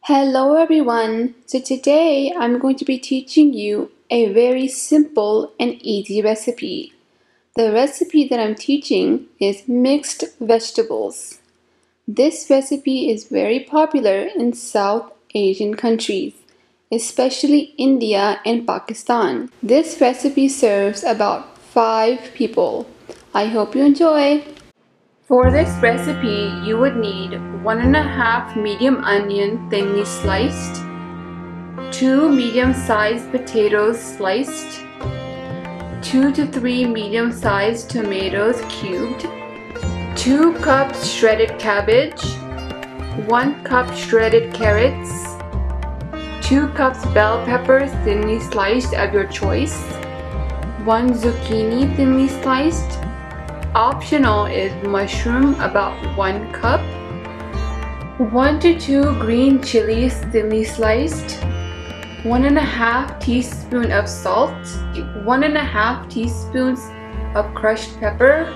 Hello everyone! So today I'm going to be teaching you a very simple and easy recipe. The recipe that I'm teaching is mixed vegetables. This recipe is very popular in South Asian countries, especially India and Pakistan. This recipe serves about 5 people. I hope you enjoy! For this recipe, you would need 1½ medium onion thinly sliced, 2 medium-sized potatoes sliced, 2 to 3 medium-sized tomatoes cubed, 2 cups shredded cabbage, 1 cup shredded carrots, 2 cups bell peppers thinly sliced of your choice, 1 zucchini thinly sliced. Optional is mushroom, about 1 cup, 1 to 2 green chilies thinly sliced, 1½ teaspoon of salt, 1½ teaspoons of crushed pepper,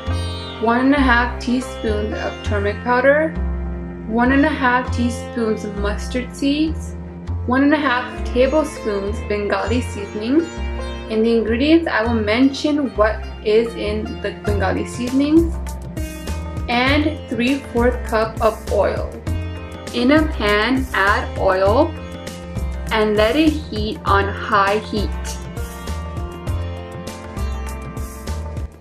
1½ teaspoon of turmeric powder, 1½ teaspoons of mustard seeds, 1½ tablespoons Bengali seasoning. In the ingredients, I will mention what is in the Bengali seasonings, and 3/4 cup of oil. In a pan, add oil and let it heat on high heat.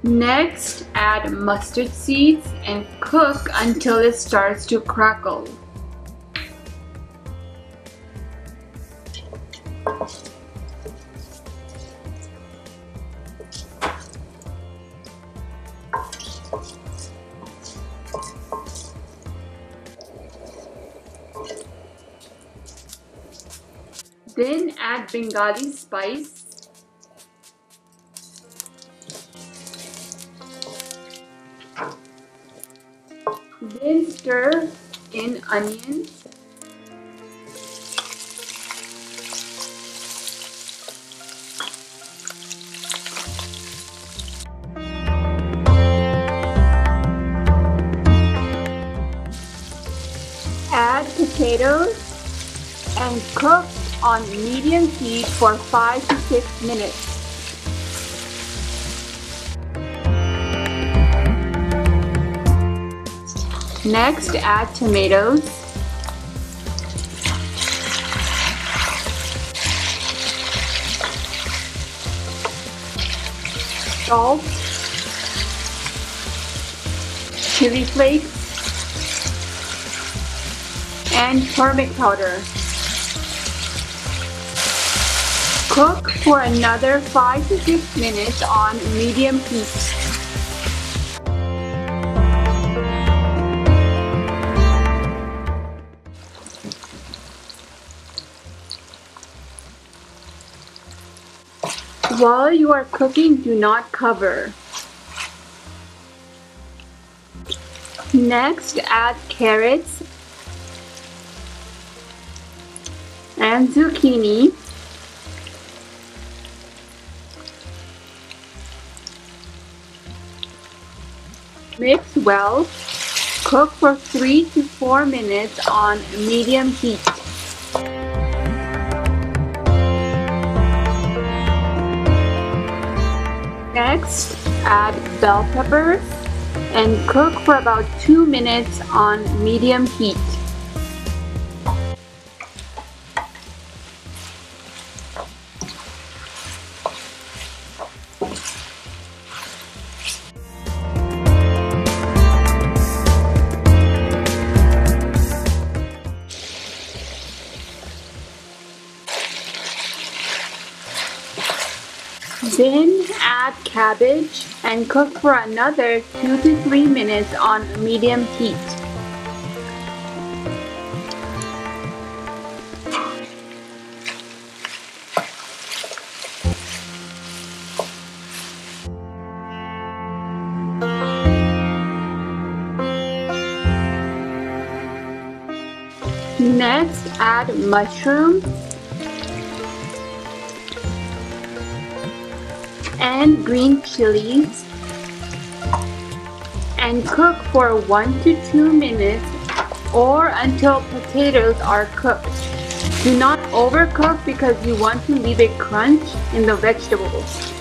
Next, add mustard seeds and cook until it starts to crackle. Then add Bengali spice, then stir in onions, add potatoes and cook on medium heat for 5 to 6 minutes. Next, add tomatoes, salt, chili flakes, and turmeric powder. Cook for another 5 to 6 minutes on medium heat. While you are cooking, do not cover. Next, add carrots and zucchini. Mix well. Cook for 3 to 4 minutes on medium heat. Next, add bell peppers and cook for about 2 minutes on medium heat. Then add cabbage and cook for another 2 to 3 minutes on medium heat. Next, add mushrooms and green chilies and cook for 1 to 2 minutes or until potatoes are cooked. Do not overcook because you want to leave a crunch in the vegetables.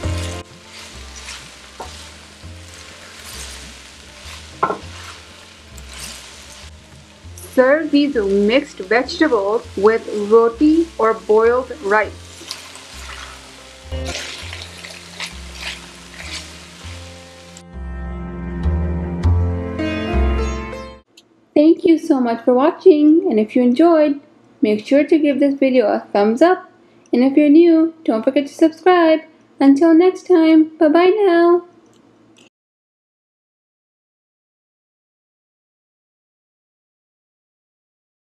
Serve these mixed vegetables with roti or boiled rice. Thank you so much for watching, and if you enjoyed, make sure to give this video a thumbs up, and if you're new, don't forget to subscribe. Until next time, bye bye now.